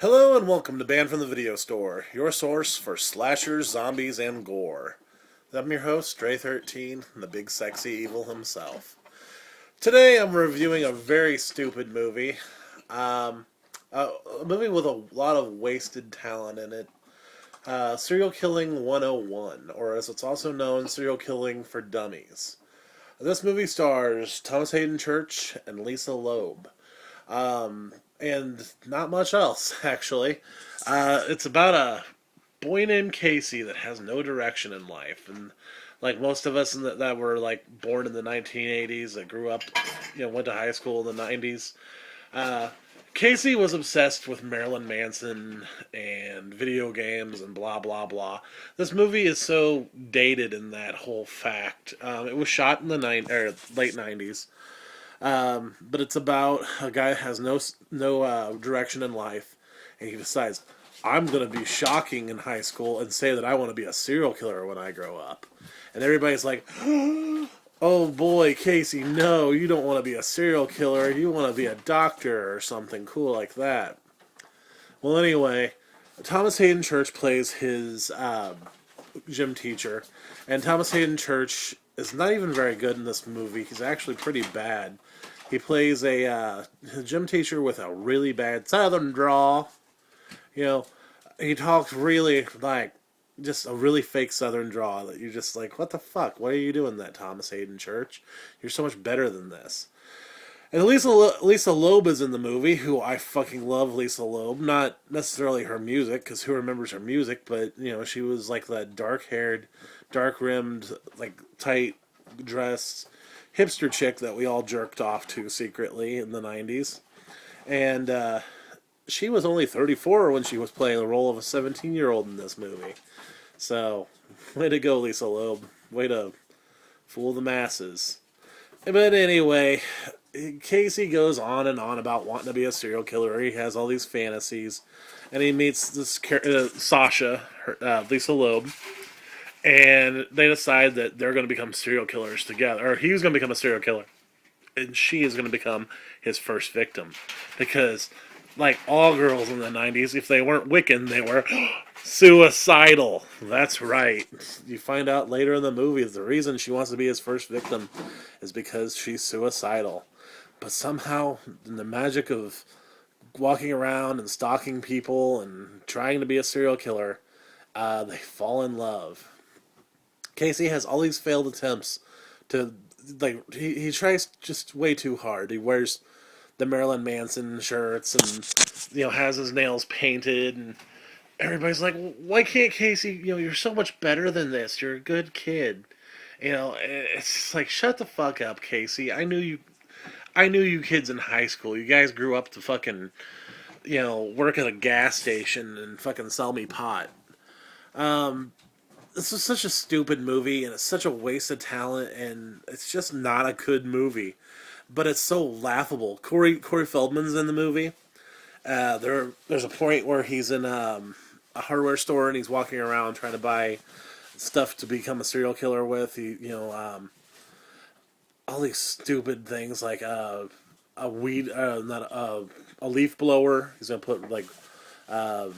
Hello and welcome to Banned from the Video Store, your source for slashers, zombies, and gore. I'm your host, Stray13, the big sexy evil himself. Today I'm reviewing a very stupid movie. Um, a movie with a lot of wasted talent in it. Serial Killing 101, or as it's also known, Serial Killing for Dummies. This movie stars Thomas Hayden Church and Lisa Loeb. And not much else, actually. It's about a boy named Casey that has no direction in life, and like most of us that were like born in the 1980s, that grew up, went to high school in the 90s. Uh, Casey was obsessed with Marilyn Manson and video games and blah blah blah. This movie is so dated in that whole fact. It was shot in the late 90s. But it's about a guy that has no direction in life, and he decides, I'm going to be shocking in high school and say that I want to be a serial killer when I grow up. And everybody's like, oh boy, Casey, no, you don't want to be a serial killer. You want to be a doctor or something cool like that. Well, anyway, Thomas Hayden Church plays his gym teacher, and Thomas Hayden Church is not even very good in this movie. He's actually pretty bad. He plays a gym teacher with a really bad southern drawl. He talks really like just a really fake southern drawl that you're just like, what the fuck? Why are you doing that, Thomas Hayden Church? You're so much better than this. And Lisa Loeb is in the movie, who I fucking love Lisa Loeb. Not necessarily her music, because who remembers her music, but, she was like that dark-haired, dark-rimmed, like, tight dress hipster chick that we all jerked off to secretly in the 90s. And she was only 34 when she was playing the role of a 17-year-old in this movie. So, way to go, Lisa Loeb. Way to fool the masses. But anyway, Casey goes on and on about wanting to be a serial killer. He has all these fantasies. And he meets this Sasha, Lisa Loeb. And they decide that they're going to become serial killers together. Or he's going to become a serial killer. And she is going to become his first victim. Because, like all girls in the 90s, if they weren't Wiccan, they were suicidal. That's right. You find out later in the movie the reason she wants to be his first victim is because she's suicidal. But somehow, in the magic of walking around and stalking people and trying to be a serial killer, they fall in love. Casey has all these failed attempts to, like, he tries just way too hard. He wears the Marilyn Manson shirts and, has his nails painted, and everybody's like, why can't Casey, you're so much better than this. You're a good kid. It's like, shut the fuck up, Casey. I knew you kids in high school. You guys grew up to fucking, work at a gas station and fucking sell me pot. This is such a stupid movie, and it's such a waste of talent, and it's just not a good movie. But it's so laughable. Corey Feldman's in the movie. There's a point where he's in a hardware store and he's walking around trying to buy stuff to become a serial killer with. All these stupid things like a weed, not a leaf blower. He's gonna put like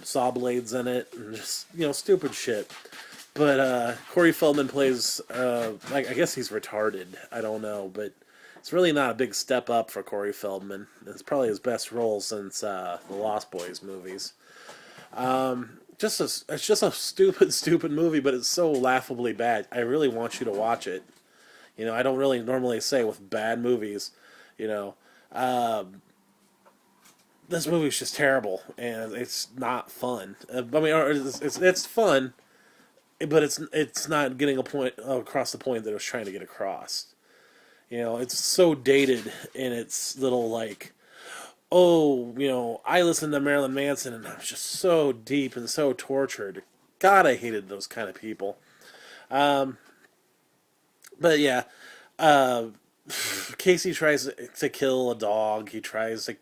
saw blades in it and just stupid shit. But Corey Feldman plays like, I guess he's retarded. I don't know, but it's really not a big step up for Corey Feldman. It's probably his best role since the Lost Boys movies. It's just a stupid movie, but it's so laughably bad. I really want you to watch it. I don't really normally say with bad movies, this movie's just terrible, and it's not fun. It's fun, but it's not getting across the point that it was trying to get across. It's so dated in its little like, I listened to Marilyn Manson and I was just so deep and so tortured. God, I hated those kind of people. But yeah, Casey tries to kill a dog. He tries to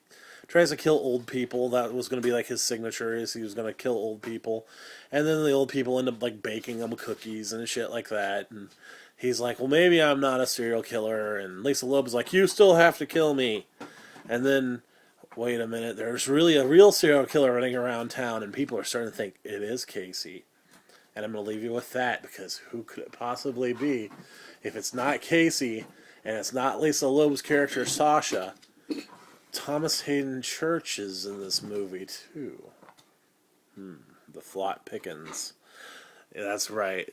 kill old people. That was going to be like his signature. Is he was going to kill old people, and then the old people end up like baking him cookies and shit like that. And he's like, well, maybe I'm not a serial killer. And Lisa Loeb is like, you still have to kill me. And then wait a minute, there's really a real serial killer running around town, and people are starting to think it is Casey. And I'm going to leave you with that, because who could it possibly be? If it's not Casey, and it's not Lisa Loeb's character Sasha, Thomas Hayden Church is in this movie too. The Flot Pickens. Yeah, that's right.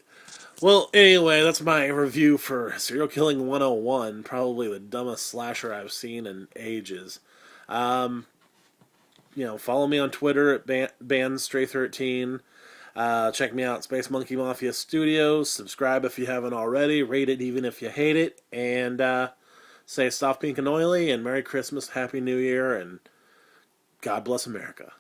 Well, anyway, that's my review for Serial Killing 101. Probably the dumbest slasher I've seen in ages. Follow me on Twitter at BandStray13. Check me out, Space Monkey Mafia Studios. Subscribe if you haven't already. Rate it even if you hate it. And say stop being oily, and Merry Christmas, Happy New Year, and God bless America.